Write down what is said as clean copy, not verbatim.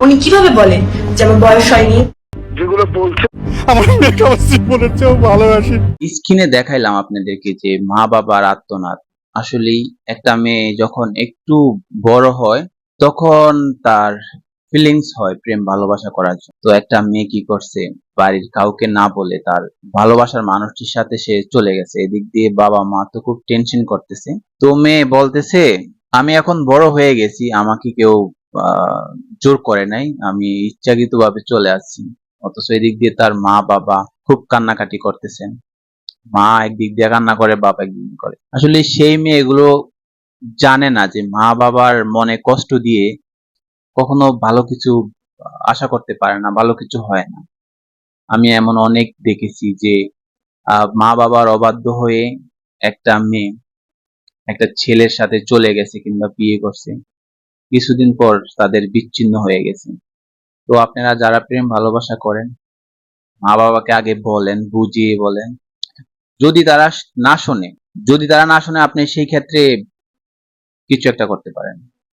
উনি কিভাবে বলেন যে আমার বয়স হয়নি? যেগুলো বলছে আমার মেয়েকে আমার জীবনের চেয়েও ভালোবাসি। স্ক্রিনে দেখাইলাম আপনাদেরকে যে মা বাবার আর্তনাদ। আসলেই একটা মেয়ে যখন একটু বড় হয় তখন তার ফিলিংস হয় প্রেম ভালোবাসা করার জন্য। তো একটা মেয়ে কি করছে, বাড়ির কাউকে না বলে তার ভালোবাসার মানুষটির সাথে সে চলে গেছে। এদিক দিয়ে বাবা মা তো খুব টেনশন করতেছে। তো মেয়ে বলতেছে আমি এখন বড় হয়ে গেছি, আমাকে কেউ জোর করে নাই, আমি ইচ্ছাকৃতভাবে চলে আসছি। অথচ এদিক দিয়ে তার মা বাবা খুব কান্নাকাটি করতেছেন। মা একদিক দিয়ে কান্না করে, বাবা একদিক দিয়ে করে। আসলে সেই মেয়ে এগুলো জানে না যে মা বাবার মনে কষ্ট দিয়ে কখনো ভালো কিছু আশা করতে পারে না, ভালো কিছু হয় না। আমি এমন অনেক দেখেছি যে মা বাবার অবাধ্য হয়ে একটা মেয়ে একটা ছেলের সাথে চলে গেছে কিংবা বিয়ে করছে, কিছুদিন পর তাদের বিচ্ছিন্ন হয়ে গেছে। তো আপনারা যারা প্রেম ভালোবাসা করেন, মা বাবাকে আগে বলেন, বুঝিয়ে বলেন। যদি তারা না শোনে, যদি তারা না শোনে, আপনি সেই ক্ষেত্রে কিছু একটা করতে পারেন।